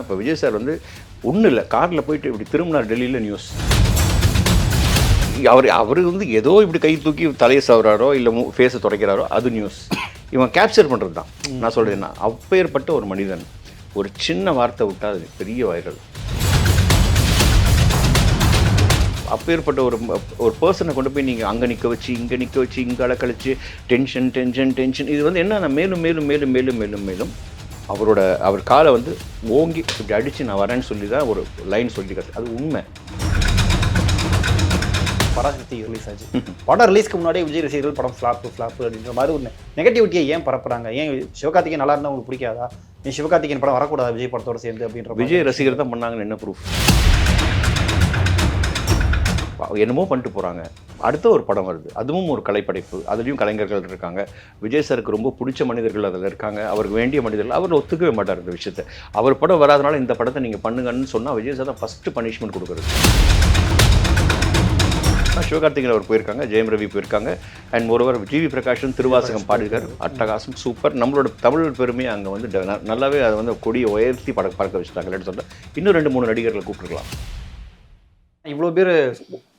இப்போ விஜய் சார் வந்து ஒன்றும் இல்லை, காரில் போயிட்டு இப்படி திரும்பினார் டெல்லியில் நியூஸ். அவர் வந்து ஏதோ இப்படி கை தூக்கி தலையை சவறாரோ இல்லை ஃபேஸை துடைக்கிறாரோ அது நியூஸ். இவன் கேப்சர் பண்ணுறது தான் நான் சொல்கிறேன்னா. அப்பேற்பட்ட ஒரு மனிதன் ஒரு சின்ன வார்த்தை விட்டால் அது பெரிய வைரல். அப்பேற்பட்ட ஒரு பர்சனை கொண்டு போய் நீங்கள் அங்கே நிற்க வச்சு இங்கே நிற்க வச்சு இங்கே அலக்கழிச்சு டென்ஷன் டென்ஷன் டென்ஷன். இது வந்து என்னன்னா மேலும் மேலும் மேலும் மேலும் மேலும் மேலும் அவர் காலை வந்து ஓங்கி இப்படி அடித்து நான் வரேன்னு சொல்லி தான் ஒரு லைன் சொல்லியிருக்காரு. அது உண்மை. பராசக்தி ரிலீஸ் ஆச்சு. படம் ரிலீஸ்க்கு முன்னாடியே விஜய் ரசிகர்கள் படம் ஃப்ளாப்பு அப்படின்ற மாதிரி ஒரு நெகட்டிவிட்டியை ஏன் பரப்புறாங்க? ஏன் சிவகார்த்திகேயன் நல்லா இருந்தால் உங்களுக்கு பிடிக்காதா? ஏன் சிவகார்த்திகேயன் படம் வரக்கூடாது விஜய் படத்தோடு சேர்ந்து அப்படின்ற? விஜய் ரசிகர் தான் பண்ணாங்கன்னு என்ன ப்ரூஃப்? என்னமோ பண்ணிட்டு போகிறாங்க. அடுத்த ஒரு படம் வருது, அதுவும் ஒரு கலைப்படைப்பு, அதுலேயும் கலைஞர்கள் இருக்காங்க. விஜய் சாருக்கு ரொம்ப பிடிச்ச மனிதர்கள் அதில் இருக்காங்க, அவருக்கு வேண்டிய மனிதர்கள். அவர் ஒத்துக்கவே மாட்டார் இந்த விஷயத்தை. அவர் படம் வராதனால இந்த படத்தை நீங்கள் பண்ணுங்கன்னு சொன்னால் விஜய் சார் தான் ஃபஸ்ட்டு பனிஷ்மெண்ட் கொடுக்குறது. சிவகார்த்திகேயன் அவர் போயிருக்காங்க, ஜெயம் ரவி போயிருக்காங்க, அண்ட் ஒருவர் ஜிவி பிரகாஷும் திருவாசகம் பாடிருக்கார். அட்டகாசம், சூப்பர். நம்மளோட தமிழ் பெருமையை அங்கே வந்து நல்லாவே அதை வந்து கொடியை உயர்த்தி பறக்க வச்சுட்டாங்கன்னு சொல்லிட்டு இன்னும் 2-3 நடிகர்களை கூப்பிட்டுருக்கலாம். இவ்வளோ பேர்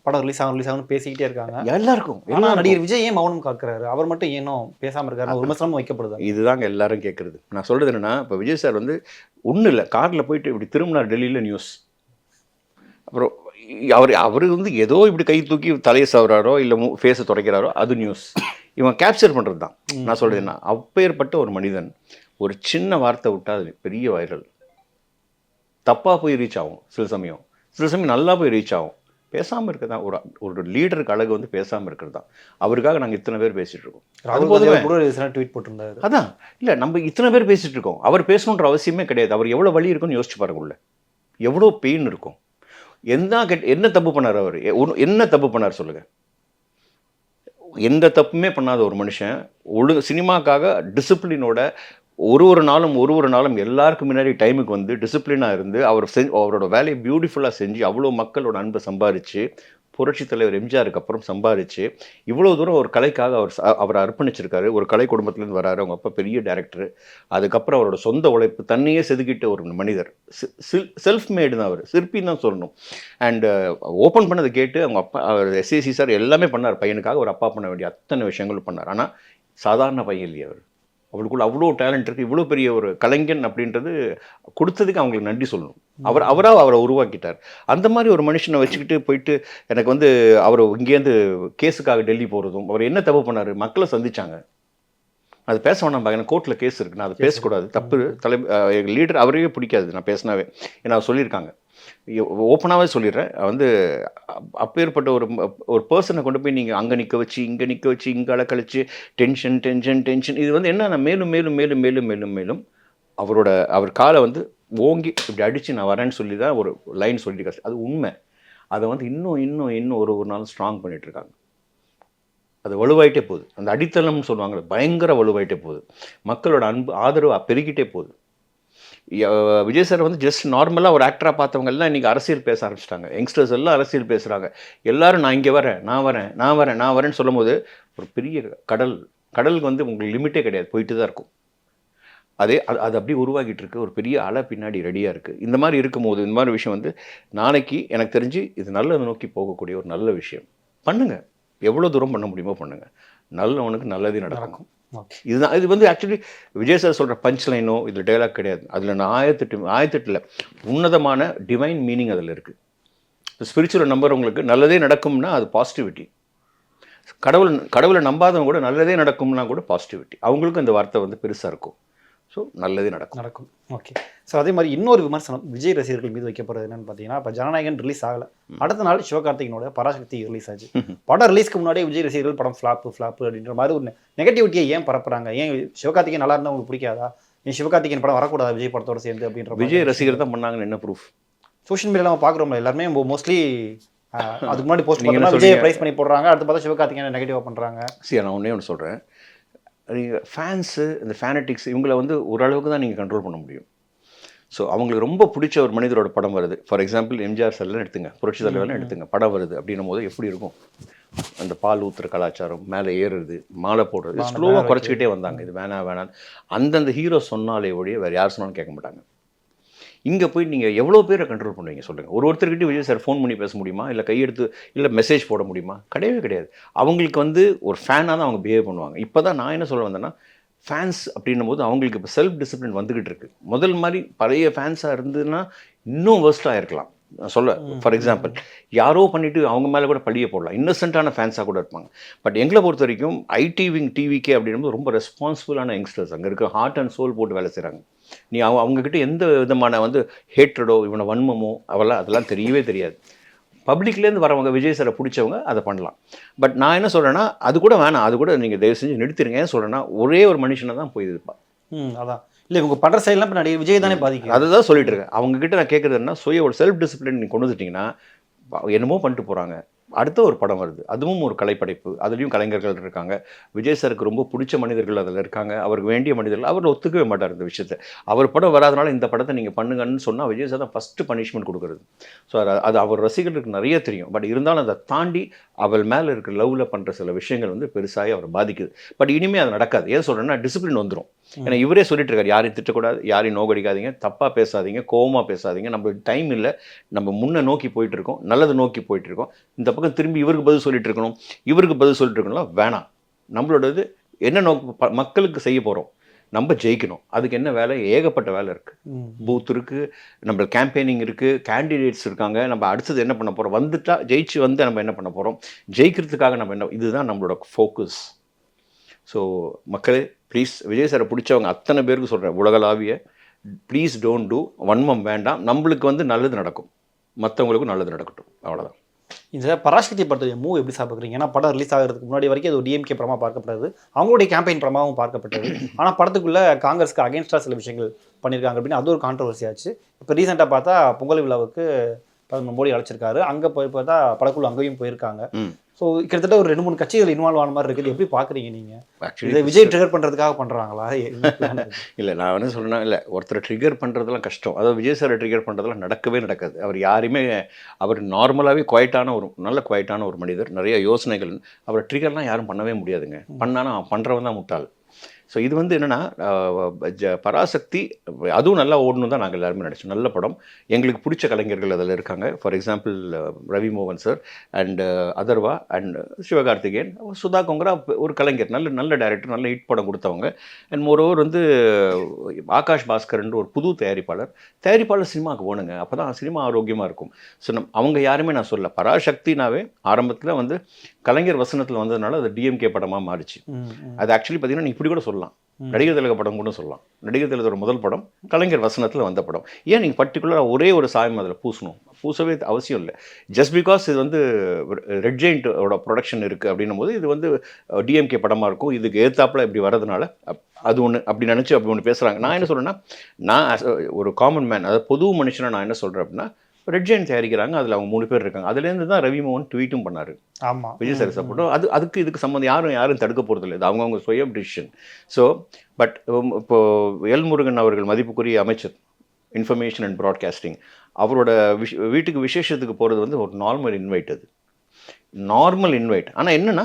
படம் ரிலீஸ் ஆகும்னு பேசிக்கிட்டே இருக்காங்க எல்லாருக்கும். ஆனால் நடிகர் விஜய் ஏன் மௌனம் காக்குறாரு? அவர் மட்டும் ஏனும் பேசாமல் இருக்காரு? ஒரு விமர்சனமும் வைக்கப்படுது. இதுதாங்க எல்லாரும் கேட்குறது. நான் சொல்கிறது என்னென்னா, இப்போ விஜய் சார் வந்து ஒன்றும் இல்லை, காரில் போயிட்டு இப்படி திரும்பினார் டெல்லியில் நியூஸ். அப்புறம் அவர் வந்து ஏதோ இப்படி கை தூக்கி தலையை சவறாரோ இல்லை ஃபேஸை துடைக்கிறாரோ அது நியூஸ். இவன் கேப்சர் பண்ணுறது தான் நான் சொல்கிறேன்னா. அப்பேற்பட்ட ஒரு மனிதன் ஒரு சின்ன வார்த்தை விட்டால் அது பெரிய வைரல். தப்பாக போய் ரீச் ஆகும் சில சமயம் நல்லா போய் ரீச் ஆகும். பேசாமல் இருக்க தான் ஒரு லீடருக்கு அழகு வந்து பேசாமல் இருக்கிறது தான். அவருக்காக நாங்கள் இத்தனை பேர் பேசிகிட்டு இருக்கோம். ட்வீட் போட்டிருந்தாரு. அதான் இல்லை, நம்ம இத்தனை பேர் பேசிகிட்டு இருக்கோம். அவர் பேசணுன்ற அவசியமே கிடையாது. அவர் எவ்வளோ வலி இருக்குன்னு யோசிச்சு பாருங்க. உள்ள எவ்வளோ பெயின் இருக்கும். என்ன தப்பு பண்ணார் அவர்? என்ன தப்பு பண்ணார் சொல்லுங்க? எந்த தப்புமே பண்ணாத ஒரு மனுஷன் சினிமாக்காக டிசிப்ளினோட ஒரு நாளும் எல்லாருக்கும் முன்னாடி டைமுக்கு வந்து டிசிப்ளினாக இருந்து அவரோட வேலையை பியூட்டிஃபுல்லாக செஞ்சு அவ்வளோ மக்களோட அன்பை சம்பாரித்து புரட்சித் தலைவர் எம்ஜிஆருக்கு அப்புறம் சம்பாரித்து இவ்வளோ தூரம் ஒரு கலைக்காக அவர் அர்ப்பணிச்சிருக்காரு. ஒரு கலை குடும்பத்துலேருந்து வராரு. அவங்க அப்பா பெரிய டைரக்டர். அதுக்கப்புறம் அவரோட சொந்த உழைப்பு தன்னையே செதுக்கிட்ட ஒரு மனிதர். செல்ஃப் மேடு தான் அவர், சிற்பின்னு தான் சொல்லணும். அண்டு ஓப்பன் பண்ணதை கேட்டு அவங்க அப்பா எஸ்ஏசி சார் எல்லாமே பண்ணார் பையனுக்காக. ஒரு அப்பா பண்ண வேண்டிய அத்தனை விஷயங்களும் பண்ணார். ஆனால் சாதாரண பையன் இல்லையா அவர். அவளுக்குள்ள அவ்வளோ டேலண்ட் இருக்குது. இவ்வளோ பெரிய ஒரு கலைஞன் அப்படின்றது கொடுத்ததுக்கு அவங்களுக்கு நன்றி சொல்லணும். அவரை உருவாக்கிட்டார். அந்த மாதிரி ஒரு மனுஷனை வச்சுக்கிட்டு போயிட்டு எனக்கு வந்து அவர் இங்கேருந்து கேஸுக்காக டெல்லி போகிறதும், அவர் என்ன தப்பு பண்ணார்? மக்களை சந்திச்சாங்க. அது பேச வேணாம் பாருங்க, கோர்ட்டில் கேஸ் இருக்குது, நான் அதை பேசக்கூடாது, தப்பு. எங்கள் லீடர் அவரையே பிடிக்காது நான் பேசினாவே. ஏன்னா சொல்லியிருக்காங்க, ஓப்பனாகவே சொல்லிடுறேன். வந்து அப்பேற்பட்ட ஒரு பர்சனை கொண்டு போய் நீங்கள் அங்கே நிற்க வச்சு இங்கே நிற்க வச்சு இங்கே அலக்கழிச்சு டென்ஷன் டென்ஷன் டென்ஷன். இது வந்து என்னன்னா மேலும் மேலும் மேலும் மேலும் மேலும் மேலும் அவர் காலை வந்து ஓங்கி இப்படி அடித்து நான் வரேன்னு சொல்லி தான் ஒரு லைன் சொல்லியிருக்காரு. அது உண்மை. அதை வந்து இன்னும் ஒரு நாள் ஸ்ட்ராங் பண்ணிகிட்ருக்காங்க. அது வலுவாயிட்டே போகுது. அந்த அடித்தளம்னு சொல்லுவாங்க, பயங்கர வலுவாயிட்டே போகுது. மக்களோட அன்பு ஆதரவு பெருகிட்டே போகுது. விஜய் சார் வந்து ஜஸ்ட் நார்மலாக ஒரு ஆக்டராக பார்த்தவங்க எல்லாம் இன்றைக்கி அரசியல் பேச ஆரம்பிச்சிட்டாங்க. யங்ஸ்டர்ஸ் எல்லாம் அரசியல் பேசுகிறாங்க. எல்லோரும் நான் இங்கே வரேன், நான் வரேன்னு சொல்லும் போது ஒரு பெரிய கடலுக்கு வந்து உங்களுக்கு லிமிட்டே கிடையாது, போயிட்டு தான் இருக்கும். அது அப்படியே உருவாகிட்டு இருக்கு. ஒரு பெரிய அலை பின்னாடி ரெடியாக இருக்குது. இந்த மாதிரி இருக்கும்போது இந்த மாதிரி விஷயம் வந்து நாளைக்கு எனக்கு தெரிஞ்சு இது நல்லதை நோக்கி போகக்கூடிய ஒரு நல்ல விஷயம். பண்ணுங்கள், எவ்வளோ தூரம் பண்ண முடியுமோ பண்ணுங்கள். நல்லவனுக்கு நல்லதே நடக்கும். இதுதான். இது வந்து ஆக்சுவலி விஜய் சார் சொல்கிற பஞ்ச் லைனோ இதில் டைலாக் கிடையாது. அதில் நான் 1008 உன்னதமான டிவைன் மீனிங் அதில் இருக்குது. ஸ்பிரிச்சுவல் நம்பர் உங்களுக்கு நல்லதே நடக்கும்னா அது பாசிட்டிவிட்டி. கடவுளை நம்பாதவங்க கூட நல்லதே நடக்கும்னா கூட பாசிட்டிவிட்டி. அவங்களுக்கும் இந்த வார்த்தை வந்து பெருசாக இருக்கும். ஸோ நல்லதே நடக்கும். ஓகே. ஸோ அதே மாதிரி இன்னொரு விமர்சனம் விஜய் ரசிகர்கள் மீது வைக்கப்படுறது என்னன்னு பார்த்தீங்கன்னா, இப்போ ஜனநாயகன் ரிலீஸ் ஆகலை, அடுத்த நாள் சிவகார்த்திகேயனோட பராசக்தி ரிலீஸ் ஆச்சு. படம் ரிலீஸ்க்கு முன்னாடியே விஜய் ரசிகர்கள் படம் ஃப்ளாப்பு அப்படின்ற மாதிரி ஒரு நெகட்டிவிட்டியை ஏன் பரப்புறாங்க? ஏன் சிவகார்த்திகேயன் நல்லா இருந்தால் உங்களுக்கு பிடிக்காதா? ஏன் சிவகார்த்திகேயன் படம் வரக்கூடாது விஜய் படத்தோடு சேர்ந்து அப்படின்ற? விஜய் ரசிகர் தான் பண்ணாங்கன்னு என்ன ப்ரூஃப்? சோஷியல் மீடியாவில் நம்ம பார்க்குறோம்ல, எல்லாருமே மோஸ்ட்லி அதுக்கு முன்னாடி போஸ்ட் பண்ணி விஜய் ப்ரைஸ் பண்ணி போடுறாங்க, அடுத்து பார்த்தா சிவகார்த்திகேயன் நெகட்டிவாக பண்ணுறாங்க. சரி, நான் ஒன்று சொல்கிறேன். நீங்கள் ஃபேன்ஸு, இந்த ஃபேனட்டிக்ஸ் இவங்கள வந்து ஓரளவுக்கு தான் நீங்கள் கண்ட்ரோல் பண்ண முடியும். ஸோ அவங்களுக்கு ரொம்ப பிடிச்ச ஒரு மனிதரோட படம் வருது. ஃபார் எக்ஸாம்பிள் எம்ஜிஆர் சார்லாம் எடுத்துங்க, புரட்சி தலைவர்லாம் எடுத்துங்க, படம் வருது அப்படின்னும் போது எப்படி இருக்கும்? அந்த பால் ஊற்றுற கலாச்சாரம், மேலே ஏறுறது, மாலை போடுறது, ஸ்லோவாக குறைச்சிக்கிட்டே வந்தாங்க. இது வேணாம் அந்தந்த ஹீரோ சொன்னாலே ஒழிய வேறு யார் சொன்னாலும் கேட்க மாட்டாங்க. இங்கே போய் நீங்கள் எவ்வளோ பேரை கண்ட்ரோல் பண்ணுவீங்க சொல்லுங்கள். ஒருத்தர்கிட்ட விஜய் சார் ஃபோன் பண்ணி பேச முடியுமா, இல்லை கையெடுத்து இல்லை மெசேஜ் போட முடியுமா? கிடையவே கிடையாது. அவங்களுக்கு வந்து ஒரு ஃபேனாக தான் அவங்க பிஹேவ் பண்ணுவாங்க. இப்போ தான் நான் என்ன சொல்ல வந்தேன்னா, ஃபேன்ஸ் அப்படின்னும் போது அவங்களுக்கு இப்போ செல்ஃப் டிசிப்ளின் வந்துக்கிட்டு இருக்கு. முதல் மாதிரி பழைய ஃபேன்ஸாக இருந்ததுன்னா இன்னும் வேர்ஸ்ட்டாக இருக்கலாம். நான் சொல்ல ஃபார் எக்ஸாம்பிள் யாரோ பண்ணிவிட்டு அவங்க மேலே கூட பழிய போடலாம். இன்னசென்ட்டான ஃபேன்ஸாக கூட இருப்பாங்க. பட் எங்களை பொறுத்த வரைக்கும் ஐடி விங் டிவிகே அப்படின்னும் ரொம்ப ரெஸ்பான்சிபிளான யங்ஸ்டர்ஸ். அங்கே இருக்க ஹார்ட் அண்ட் சோல் போட்டு வேலை செய்கிறாங்க. நீ அவங்கக்கிட்ட எந்த விதமான வந்து ஹேட்ரடோ இவனை வன்மமோ அதெல்லாம் தெரியவே தெரியாது. பப்ளிக்லேருந்து வரவங்க விஜய் சாரை பிடிச்சவங்க அதை பண்ணலாம். பட் நான் என்ன சொல்கிறேன்னா அது கூட வேணாம், அது கூட நீங்கள் தயவு செஞ்சு நிறுத்திடுங்க. ஏன் சொல்கிறேன்னா ஒரே ஒரு மனுஷனை தான் போய் இதுப்பா. அதான் இல்லை இவங்க படுற சைட்லாம் இப்போ நடிகர் விஜய் தானே பாதிக்கும். அதுதான் சொல்லிட்டு இருக்கேன். அவங்ககிட்ட நான் கேட்குறது என்ன, ஒரு செல்ஃப் டிசிப்ளின் நீங்கள் கொண்டு வந்துட்டிங்கன்னா என்னமோ பண்ணிட்டு போகிறாங்க. அடுத்த ஒரு படம் வருது, அதுவும் ஒரு கலைப்படைப்பு, அதுலேயும் கலைஞர்கள் இருக்காங்க. விஜய் சாருக்கு ரொம்ப பிடிச்ச மனிதர்கள் அதில் இருக்காங்க, அவருக்கு வேண்டிய மனிதர்கள். அவர் ஒத்துக்கவே மாட்டார் இந்த விஷயத்தை. அவர் படம் வராதனால இந்த படத்தை நீங்கள் பண்ணுங்கன்னு சொன்னால் விஜய் சார் தான் ஃபஸ்ட்டு பனிஷ்மெண்ட் கொடுக்குறது. ஸோ அது அவர் ரசிகர்களுக்கு நிறைய தெரியும். பட் இருந்தாலும் அதை தாண்டி அவள் மேலே இருக்கிற லவ்வில் பண்ணுற சில விஷயங்கள் வந்து பெருசாகி அவர் பாதிக்குது. பட் இனிமேல் அது நடக்காது. ஏன் சொல்கிறேன்னா டிசிப்ளின் வந்துடும். ஏன்னா இவரே சொல்லிட்டு இருக்காரு, யாரையும் திட்டக்கூடாது, யாரையும் நோக்கடிக்காதீங்க, தப்பாக பேசாதீங்க, கோவமாக பேசாதீங்க, நம்மளுக்கு டைம் இல்லை, நம்ம முன்னே நோக்கி போயிட்டு இருக்கோம், நல்லது நோக்கி போயிட்டு இருக்கோம். இந்த பக்கம் திரும்பி இவருக்கு பதில் சொல்லிட்டு இருக்கணும், இவருக்கு பதில் சொல்லிட்டு இருக்கணும், வேணாம். நம்மளோடது என்ன நோக்கு, மக்களுக்கு செய்ய போகிறோம், நம்ம ஜெயிக்கணும். அதுக்கு என்ன வேலை, ஏகப்பட்ட வேலை இருக்குது. பூத் இருக்குது, நம்ம கேம்பெயினிங் இருக்குது, கேண்டிடேட்ஸ் இருக்காங்க. நம்ம அடுத்தது என்ன பண்ண போகிறோம், வந்துட்டா ஜெயிச்சு வந்து நம்ம என்ன பண்ண போகிறோம், ஜெயிக்கிறதுக்காக நம்ம என்ன, இதுதான் நம்மளோட ஃபோக்கஸ். ஸோ மக்களே ப்ளீஸ், விஜய் சாரை பிடிச்சவங்க அத்தனை பேருக்கு சொல்கிறேன், உலகளாவிய ப்ளீஸ் டோன்ட் டூ. வன்மம் வேண்டாம். நம்மளுக்கு வந்து நல்லது நடக்கும், மற்றவங்களுக்கும் நல்லது நடக்கட்டும், அவ்வளோதான். இந்த பராசக்தி படத்துடைய மூவ் எப்படி சாப்பிட்றீங்க? ஏன்னா படம் ரிலீஸ் ஆகிறதுக்கு முன்னாடி வரைக்கும் அது டிஎம்கே படமாக பார்க்கப்பட்டது, அவங்களுடைய கேம்பெயின் படமாகவும் பார்க்கப்பட்டது. ஆனால் படத்துக்குள்ளே காங்கிரஸ்க்கு அகேன்ஸ்டாக சில விஷயங்கள் பண்ணியிருக்காங்க அப்படின்னு அது ஒரு கான்ட்ரவர்சி ஆச்சு. இப்போ ரீசெண்டாக பார்த்தா பொங்கல் விழாவுக்கு பிரதமர் மோடி அழைச்சிருக்காரு, அங்கே போய் பார்த்தா படக்குழு அங்கேயும் போயிருக்காங்க. ஸோ கிட்டத்தட்ட ஒரு 2-3 கட்சிகள் இன்வால்வ் ஆன மாதிரி இருக்குது. எப்படி பார்க்குறீங்க நீங்கள்? இதை விஜய் ட்ரிகர் பண்ணுறதுக்காக பண்ணுறாங்களா? இல்லை, நான் என்ன சொல்கிறேன்னா, இல்லை ஒருத்தர் ட்ரிகர் பண்ணுறதுலாம் கஷ்டம். அதாவது விஜய் சாரை ட்ரிகர் பண்ணுறதுலாம் நடக்கவே நடக்காது. அவர் யாரையுமே, அவர் நார்மலாகவே நல்ல குவைட்டான ஒரு மனிதர், நிறைய யோசனைகள். அவரை ட்ரிகர்லாம் யாரும் பண்ணவே முடியாதுங்க. பண்ணானா பண்ணுறவன் தான் முட்டாள். ஸோ இது வந்து என்னென்னா, பராசக்தி அதுவும் நல்லா ஓடணும் தான் நாங்கள் எல்லாருமே நினச்சோம். நல்ல படம், எங்களுக்கு பிடிச்ச கலைஞர்கள் அதில் இருக்காங்க. ஃபார் எக்ஸாம்பிள் ரவி மோகன் sir and Atharva and Sivakarthikeyan, Sudha Kongara ஒரு கலைஞர், நல்ல டைரக்டர், நல்ல ஹிட் படம் கொடுத்தவங்க. அண்ட் மோரோவர் வந்து ஆகாஷ் பாஸ்கர்ன்ற ஒரு புது தயாரிப்பாளர் சினிமாவுக்கு போகணுங்க. அப்போ தான் சினிமா ஆரோக்கியமாக இருக்கும். ஸோ அவங்க யாருமே நான் சொல்ல, பராசக்தினாவே ஆரம்பத்தில் வந்து கலைஞர் வசனத்தில் வந்ததுனால அது டிஎம்கே படமாக மாறிச்சு. அது ஆக்சுவலி பார்த்தீங்கன்னா நீ இப்படி கூட சொல்லலாம், நடிகர் திலக படம் கூட சொல்லலாம். நடிகர் திலகத்தோட முதல் படம் கலைஞர் வசனத்தில் வந்த படம். ஏன் நீங்கள் பர்டிகுலராக ஒரே ஒரு சாயம் அதில் பூசவே அவசியம் இல்லை. ஜஸ்ட் பிகாஸ் இது வந்து ரெட் ஜெயிண்டோட ப்ரொடக்ஷன் இருக்குது அப்படின்னும் போது இது வந்து டிஎம்கே படமாக இருக்கும், இதுக்கு ஏத்தாப்பில் இப்படி வரதுனால அது ஒன்று அப்படி நினச்சி அப்படி ஒன்று பேசுகிறாங்க. நான் என்ன சொல்கிறேன்னா, நான் ஒரு காமன் மேன், அதாவது பொது மனுஷனை நான் என்ன சொல்கிறேன் அப்படின்னா, ரெட் ஜெயின் தயாரிக்கிறாங்க, அதில் அவங்க 3 பேர் இருக்காங்க. அதுலேருந்து தான் ரவி மோகன் ட்வீட்டும் பண்ணார். ஆமாம், விஜய் சார் சப்போர்ட்டும். அதுக்கு இதுக்கு சம்மந்தம் யாரும் தடுக்க போகிறது இல்லை. இது அவங்கவுங்க சுய டிசிஷன். ஸோ பட் இப்போது எல் முருகன் அவர்கள், மதிப்புக்குரிய அமைச்சர் இன்ஃபர்மேஷன் அண்ட் ப்ராட்காஸ்டிங், அவரோட வீட்டுக்கு விசேஷத்துக்கு போகிறது வந்து ஒரு நார்மல் இன்வைட். அது நார்மல் இன்வைட். ஆனால் என்னென்னா,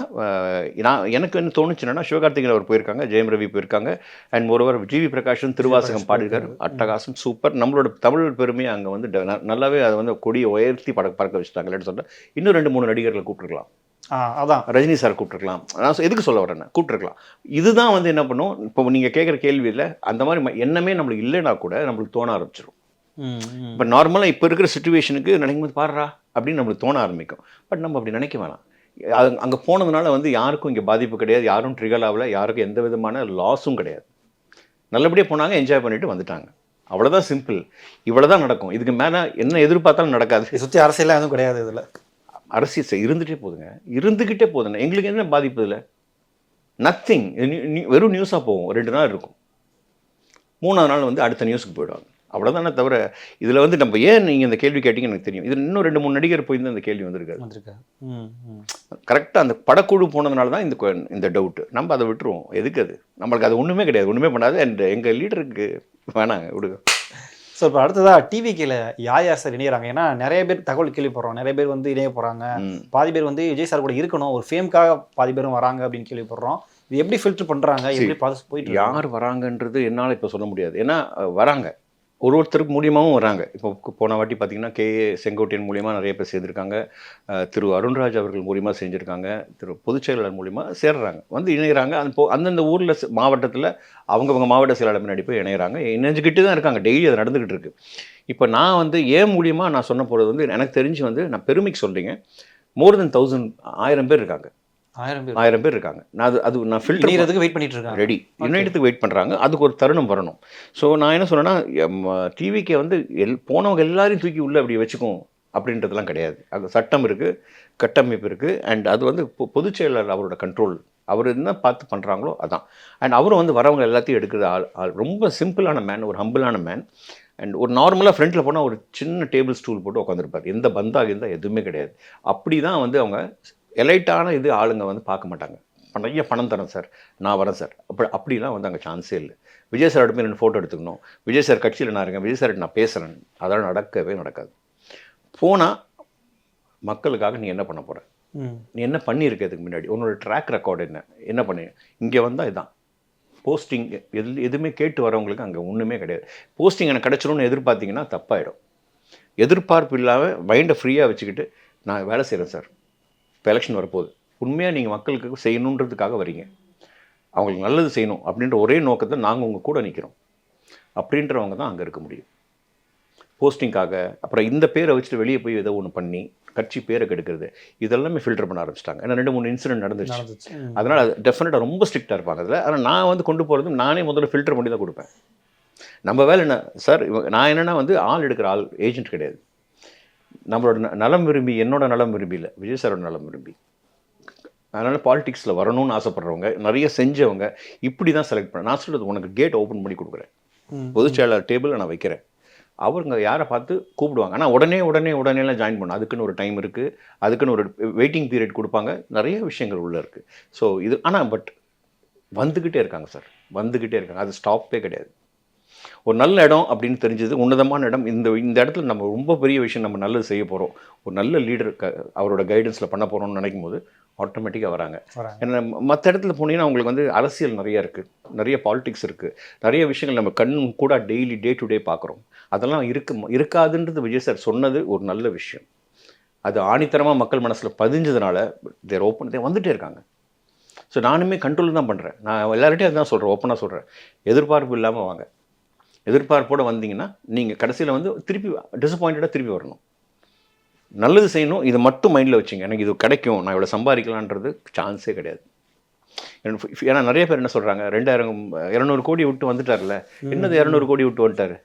எனக்கு என்ன தோணுச்சுன்னா, சிவகார்த்திகேயன் அவர் போயிருக்காங்க, ஜெயம் ரவி போயிருக்காங்க, அண்ட் ஒருவர் ஜிவி பிரகாஷன் திருவாசகம் பாடிருக்காரு, அட்டகாசம் சூப்பர். நம்மளோட தமிழ் பெருமையை அங்கே வந்து நல்லாவே அதை வந்து கொடியை உயர்த்தி பறக்க வச்சுட்டாங்க. இல்லைன்னு சொல்லிட்டு இன்னும் 2-3 நடிகர்களை கூப்பிட்டுருக்கலாம். அதான் ரஜினி சார் கூப்பிட்டுருக்கலாம். நான் எதுக்கு சொல்ல வரேன்னு கூப்பிட்டுருக்கலாம். இதுதான் வந்து என்ன பண்ணும், இப்போ நீங்கள் கேட்குற கேள்வியில் அந்த மாதிரி எண்ணமே நம்மளுக்கு இல்லைன்னா கூட நம்மளுக்கு தோண ஆரம்பிச்சிடும். இப்போ நார்மலாக இப்போ இருக்கிற சுச்சுவேஷனுக்கு நினைக்கும் போது பாடுறா அப்படின்னு நம்மளுக்கு தோண ஆரம்பிக்கும். பட் நம்ம அப்படி நினைக்க வேணாம். அங்கே போனதுனால வந்து யாருக்கும் இங்கே பாதிப்பு கிடையாது, யாரும் ட்ரிகர் ஆகல, யாருக்கும் எந்த விதமான லாஸும் கிடையாது. நல்லபடியாக போனாங்க, என்ஜாய் பண்ணிட்டு வந்துட்டாங்க, அவ்வளோதான், சிம்பிள். இவ்வளோ தான் நடக்கும். இதுக்கு மேலே என்ன எதிர்பார்த்தாலும் நடக்காது. சுற்றி அரசியலாம் எதுவும் கிடையாது. இதில் அரசியல் இருந்துக்கிட்டே போதுங்க. எங்களுக்கு என்ன பாதிப்பு இதில்? நத்திங். வெறும் நியூஸாக போகும், 2 நாள் இருக்கும், 3ஆவது நாள் வந்து அடுத்த நியூஸுக்கு போயிடுவாங்க, அவ்வளோதானே தவிர இதில் வந்து நம்ம ஏன் நீங்கள் இந்த கேள்வி கேட்டிங்க எனக்கு தெரியும். இதில் இன்னும் 2-3 நடிகர் போயிருந்து அந்த கேள்வி வந்திருக்காரு. கரெக்டாக அந்த படக்குழு போனதுனால தான் இந்த டவுட்டு. நம்ம அதை விட்டுருவோம். எதுக்கு அது? நம்மளுக்கு அது ஒன்றுமே கிடையாது, ஒன்றுமே பண்ணாது. அண்ட் எங்கள் லீடருக்கு வேணாங்க, விடுங்க. ஸோ இப்போ அடுத்ததாக டிவிக்கில் யார் சார் இணையிறாங்க? ஏன்னா நிறைய பேர் தகவல் கேள்விப்படுறோம், நிறைய பேர் வந்து இணைய போகிறாங்க, பாதி பேர் வந்து விஜய் சார் கூட இருக்கணும், ஒரு ஃபேம்காக பாதி பேரும் வராங்க அப்படின்னு கேள்விப்படுறோம். இது எப்படி ஃபில்டர் பண்ணுறாங்க, எப்படி ப்ராசஸ் போயிட்டு? யார் வராங்கன்றது என்னால் இப்போ சொல்ல முடியாது. ஏன்னா வராங்க, ஒருத்தருக்கு மூலியமாகவும் வராங்க. இப்போ போன வாட்டி பார்த்தீங்கன்னா, செங்கோட்டையன் மூலியமா நிறைய பேர் சேர்ந்திருக்காங்க. திரு அருண்ராஜ் அவர்கள் மூலியமா செஞ்சிருக்காங்க. திரு பொதுச் செயலாளர் மூலியமா சேர்றாங்க. வந்து இணையறாங்க. அந்தந்த ஊர்ல மாவட்டத்தில அவங்கவங்க மாவட்ட செயலாளர் முன்னாடி போய் இணையறாங்க. இணைஞ்சுக்கிட்டு தான் இருக்காங்க. டெய்லி அது நடந்துகிட்டு இருக்கு. இப்போ நான் வந்து என் மூலியமா நான் சொன்ன போறது வந்து எனக்கு தெரிஞ்சு வந்து நான் பெருமைக்கு சொல்றீங்க. மோர் தென் 1000 பேர் இருக்காங்க. 1000 பேர் இருக்காங்க. நான் ஃபில்டர் இணையறதுக்கு வெயிட் பண்ணிட்டு இருக்காங்க. ரெடி. இணையத்துக்கு வெயிட் பண்றாங்க. அதுக்கு ஒரு தருணம் வரணும். ஸோ நான் என்ன சொன்னேன்னா, டிவிக்கே வந்து போனவங்க எல்லாரையும் தூக்கி உள்ள அப்படி வச்சுக்கும் அப்படின்றதெல்லாம் கிடையாது. அது சட்டம் இருக்கு, கட்டமைப்பு இருக்கு. அண்ட் அது வந்து பொதுச் செயலாளர் அவரோட கண்ட்ரோல். அவர் என்ன பார்த்து பண்றாங்களோ அதான். அண்ட் அவரும் வந்து வரவங்க எல்லாத்தையும் எடுக்கிற ஆள் ரொம்ப சிம்பிளான மேன், ஒரு ஹம்பிளான மேன். அண்ட் ஒரு நார்மலாக ஃப்ரண்ட்டில் போனால் ஒரு சின்ன டேபிள் ஸ்டூல் போட்டு உட்காந்துருப்பார். எந்த பந்தாக இருந்தால் எதுவுமே கிடையாது. அப்படி தான் வந்து அவங்க எலைட்டான ஆளுங்க வந்து பார்க்க மாட்டாங்க. நிறைய பணம் தரேன் சார், நான் வரேன் சார், அப்படிலாம் வந்து அங்கே சான்ஸே இல்லை. விஜய் சார் போய் 2 ஃபோட்டோ எடுத்துக்கணும், விஜய் சார் கட்சியில் நான் இருக்கேன், விஜய் சார் நான் பேசுகிறேன், அதெல்லாம் நடக்கவே நடக்காது. போனால் மக்களுக்காக நீ என்ன பண்ண போகிற, நீ என்ன பண்ணியிருக்க இதுக்கு முன்னாடி, உன்னோட ட்ராக் ரெக்கார்டு என்ன பண்ணி, இங்கே வந்தால் இதுதான் போஸ்டிங். எதுவுமே கேட்டு வரவங்களுக்கு அங்கே ஒன்றுமே கிடையாது. போஸ்டிங் எனக்கு கிடச்சிடும்னு எதிர்பார்த்தீங்கன்னா தப்பாயிடும். எதிர்பார்ப்பு இல்லாமல் மைண்டை ஃப்ரீயாக வச்சுக்கிட்டு நான் வேலை செய்கிறேன் சார், இப்போ எலெக்ஷன் வரப்போகுது, உண்மையாக நீங்கள் மக்களுக்கு செய்யணுன்றதுக்காக வரீங்க, அவங்களுக்கு நல்லது செய்யணும் அப்படின்ற ஒரே நோக்கத்தை நாங்கள் உங்கள் கூட நிற்கிறோம் அப்படின்றவங்க தான் அங்கே இருக்க முடியும். போஸ்டிங்காக அப்புறம் இந்த பேரை வச்சுட்டு வெளியே போய் ஏதோ ஒன்று பண்ணி கட்சி பேரை கெடுக்கிறது, இதெல்லாமே ஃபில்டர் பண்ண ஆரம்பிச்சிட்டாங்க. ஏன்னா 2-3 இன்சிடென்ட் நடந்துச்சு. அதனால் அது டெஃபினட்டாக ரொம்ப ஸ்ட்ரிக்டாக இருப்பாங்க அதில். ஆனால் நான் வந்து கொண்டு போகிறது நானே முதல்ல ஃபில்டர் பண்ணி தான் கொடுப்பேன். நம்ம வேலை என்ன சார், நான் என்னென்னா வந்து ஆள் எடுக்கிற ஆள் ஏஜென்ட் கிடையாது. நம்மளோட நலம் விரும்பி, என்னோட நலம் விரும்பி இல்லை, விஜய் சாரோட நலம் விரும்பி, அதனால் பாலிடிக்ஸில் வரணும்னு ஆசைப்படுறவங்க, நிறைய செஞ்சவங்க இப்படி தான் செலக்ட் பண்ண. நான் சொல்கிறது உனக்கு கேட் ஓப்பன் பண்ணி கொடுக்குறேன், பொதுச் செயலாளர் டேபிளில் நான் வைக்கிறேன், அவங்க யாரை பார்த்து கூப்பிடுவாங்க. ஆனால் உடனேலாம் ஜாயின் பண்ணணும். அதுக்குன்னு ஒரு டைம் இருக்குது, அதுக்குன்னு ஒரு வெயிட்டிங் பீரியட் கொடுப்பாங்க, நிறைய விஷயங்கள் உள்ளே இருக்குது. ஸோ இது ஆனால் வந்துக்கிட்டே இருக்காங்க சார், வந்துக்கிட்டே இருக்காங்க. அது ஸ்டாப்பே கிடையாது. ஒரு நல்ல இடம் அப்படின்னு தெரிஞ்சது, உன்னதமான இடம். இந்த இடத்துல நம்ம ரொம்ப பெரிய விஷயம், நம்ம நல்லது செய்ய போகிறோம், ஒரு நல்ல லீடர் அவரோட கைடன்ஸில் பண்ண போகிறோம்னு நினைக்கும் போது ஆட்டோமேட்டிக்காக வராங்க. ஏன்னா மற்ற இடத்துல போனீங்கன்னா உங்களுக்கு வந்து அரசியல் நிறைய இருக்குது, நிறைய பாலிடிக்ஸ் இருக்குது, நிறைய விஷயங்கள் நம்ம கண் கூட டெய்லி டே டு டே பார்க்குறோம். அதெல்லாம் இருக்காதுன்றது விஜய் சார் சொன்னது ஒரு நல்ல விஷயம். அது ஆணித்தரமாக மக்கள் மனசில் பதிஞ்சதுனால தேர் வந்துகிட்டே இருக்காங்க. ஸோ நானுமே கண்ட்ரோல் தான் பண்ணுறேன். நான் எல்லார்ட்டையும் அதுதான் சொல்கிறேன், ஓப்பனாக சொல்கிறேன். எதிர்பார்ப்பு இல்லாமல் வாங்க. எதிர்பார்ப்போடு வந்தீங்கன்னா நீங்கள் கடைசியில் வந்து திருப்பி டிசப்பாயிண்டடாக திருப்பி வரணும். நல்லது செய்யணும், இதை மட்டும் மைண்டில் வச்சுங்க. எனக்கு இது கிடைக்கும், நான் இவ்வளோ சம்பாதிக்கலான்றது சான்ஸே கிடையாது. ஏன்னா நிறைய பேர் என்ன சொல்கிறாங்க, 200 கோடி விட்டு வந்துட்டார்ல, என்னது 200 கோடி விட்டு வந்துட்டார்,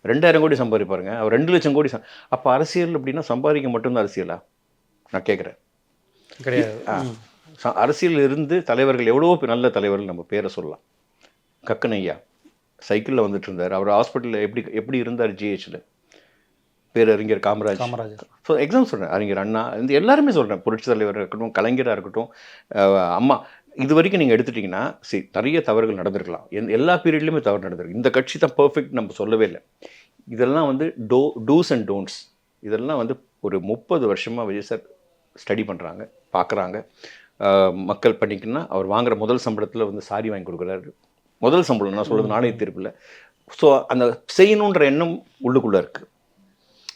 2000 கோடி சம்பாதிப்பாருங்க, அவர் 2 லட்சம் கோடி. அப்போ அரசியல் அப்படின்னா சம்பாதிக்க மட்டும்தான் அரசியலா? நான் கேட்குறேன். கிடையாது. அரசியல் இருந்து தலைவர்கள் எவ்வளோ நல்ல தலைவர்கள் நம்ம பேரை சொல்லலாம். கக்கனையா சைக்கிளில் வந்துட்டு இருந்தார், அவர் ஹாஸ்பிட்டலில் எப்படி இருந்தார், ஜிஹெச்சில். பேரறிஞர் காமராஜ். ஸோ எக்ஸாம் சொல்கிறேன், அறிஞர் அண்ணா, இந்த எல்லாருமே சொல்கிறேன், புரட்சி தலைவராக இருக்கட்டும், கலைஞராக இருக்கட்டும், அம்மா, இது வரைக்கும் நீங்கள் எடுத்துட்டிங்கன்னா நிறைய தவறுகள் நடந்திருக்கலாம். எல்லா பீரியட்லேயுமே தவறு நடந்திருக்கு. இந்த கட்சி தான் பர்ஃபெக்ட் நம்ம சொல்லவே இல்லை. இதெல்லாம் வந்து டூஸ் அண்ட் டோன்ட்ஸ். இதெல்லாம் வந்து ஒரு 30 வருஷமாக விஜய் சார் ஸ்டடி பண்ணுறாங்க, பார்க்குறாங்க. மக்கள் பண்ணிக்கின்னா அவர் வாங்குகிற முதல் சம்பளத்தில் வந்து சாரி வாங்கி கொடுக்குறாரு. முதல் சம்பளம் நான் சொல்கிறது நாணய தீர்ப்பில். ஸோ அந்த செய்யணுன்ற எண்ணம் உள்ளுக்குள்ளே இருக்குது.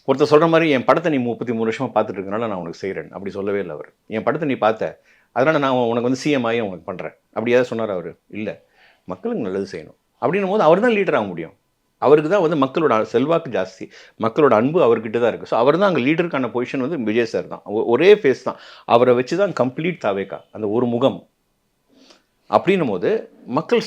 ஒருத்தர் சொல்கிற மாதிரி என் படத்தை நீ 33 வருஷமாக பார்த்துட்டு இருக்கனால நான் உனக்கு செய்கிறேன் அப்படி சொல்லவே இல்லை அவர். என் படத்தை நீ பார்த்த, அதனால் நான் உனக்கு வந்து சிஎம் ஆகி உனக்கு பண்ணுறேன் அப்படி ஏதாவது சொன்னார் அவர்? இல்லை, மக்களுக்கு நல்லது செய்யணும் அப்படின்னும் போது அவர் தான் லீடர் ஆக முடியும். அவருக்கு தான் வந்து மக்களோட செல்வாக்கு ஜாஸ்தி, மக்களோட அன்பு அவர்கிட்ட தான் இருக்குது. ஸோ அவர் தான் அங்கே லீடருக்கான பொசிஷன் வந்து விஜய் சார் தான். ஒரே ஃபேஸ் தான், அவரை வச்சு தான் கம்ப்ளீட் தாவேக்கா, அந்த ஒரு முகம். அப்படின்னும் போது மக்கள்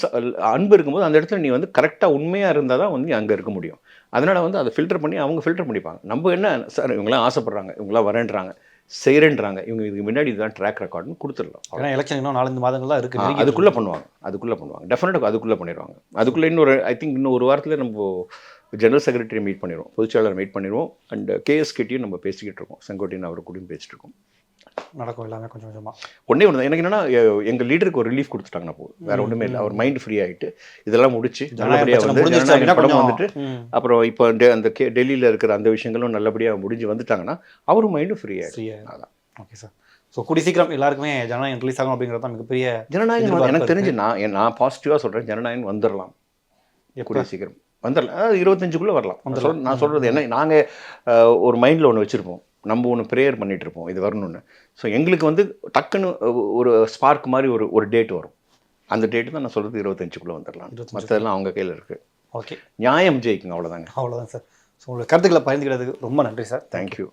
அன்பு இருக்கும்போது அந்த இடத்துல நீ வந்து கரெக்டாக உண்மையாக இருந்தால் தான் வந்து அங்கே இருக்க முடியும். அதனால் வந்து அதை ஃபில்டர் பண்ணி அவங்க ஃபில்டர் பண்ணிப்பாங்க. நம்ம என்ன சார், இவங்களாம் ஆசைப்பட்றாங்க, இவங்களாம் வரேன்றாங்க, செய்கிறேன்றாங்க, இவங்க இதுக்கு முன்னாடி இதுதான் ட்ராக் ரெக்கார்டுன்னு கொடுத்துடலாம். ஏன்னா எலெக்ஷன் இன்னும் 4-5 மாதங்கள் தான் இருக்குது. அதுக்குள்ளே பண்ணுவாங்க டெஃபினட்டாக, அதுக்குள்ளே பண்ணிடுவாங்க. அதுக்குள்ளே இன்னொரு ஐ திங்க் இன்னும் ஒரு வாரத்தில் நம்ம ஜெனரல் செக்ரட்டரி மீட் பண்ணிடுவோம், பொதுச்செயலாளர் மீட் பண்ணிடுவோம். அண்ட் கேஎஸ்கிட்டையும் நம்ம பேசிக்கிட்டு இருக்கோம், செங்கோட்டையன் அவர் கூடயும் பேசிட்டு இருக்கோம். நடக்கும் எல்லாமே கொஞ்சம் கொஞ்சமாக. ஒன்றே ஒன்று தான் எனக்கு என்னென்னா, எங்கள் லீடருக்கு ஒரு ரிலீஃப் கொடுத்துட்டாங்கன்னா போதும், வேறு ஒன்றுமே இல்லை. அவர் மைண்ட் ஃப்ரீ ஆகிட்டு இதெல்லாம் முடிச்சு நல்லபடியாக வந்து படம் வந்துட்டு அப்புறம் இப்போ அந்த டெல்லியில் இருக்கிற அந்த விஷயங்களும் நல்லபடியாக முடிஞ்சு வந்துட்டாங்கன்னா அவரும் மைண்டும் ஃப்ரீ ஆகிடும். அதான். Okay sir. ஸோ கூடி சீக்கிரம் எல்லாருக்குமே ஜனநாயகம் ரிலீஸ் ஆகும் அப்படிங்கிறது தான் மிகப்பெரிய ஜனநாயகம். எனக்கு தெரிஞ்சு நான் பாசிட்டிவாக சொல்கிறேன், ஜனநாயகம் வந்துடலாம் கூடிய சீக்கிரம். வந்துடலாம் 25க்குள்ளே வரலாம். நான் சொல்கிறது என்ன, நாங்கள் ஒரு மைண்டில் ஒன்று வச்சுருப்போம், நம்ம ஒன்று ப்ரேயர் பண்ணிகிட்டு இருப்போம் இது வரணும்னு. ஸோ எங்களுக்கு வந்து டக்குன்னு ஒரு ஸ்பார்க் மாதிரி ஒரு டேட் வரும். அந்த டேட்டு தான் நான் சொல்கிறது 25க்குள்ளே வந்துடலாம். மற்றதெல்லாம் அவங்க கையில் இருக்குது. ஓகே, நியாயம் ஜெயிக்குங்க, அவ்வளோதாங்க. அவ்வளோதான் சார். ஸோ உங்களோட கருத்துக்களை பகிர்ந்துக்கிறதுக்கு ரொம்ப நன்றி சார். தேங்க்யூ.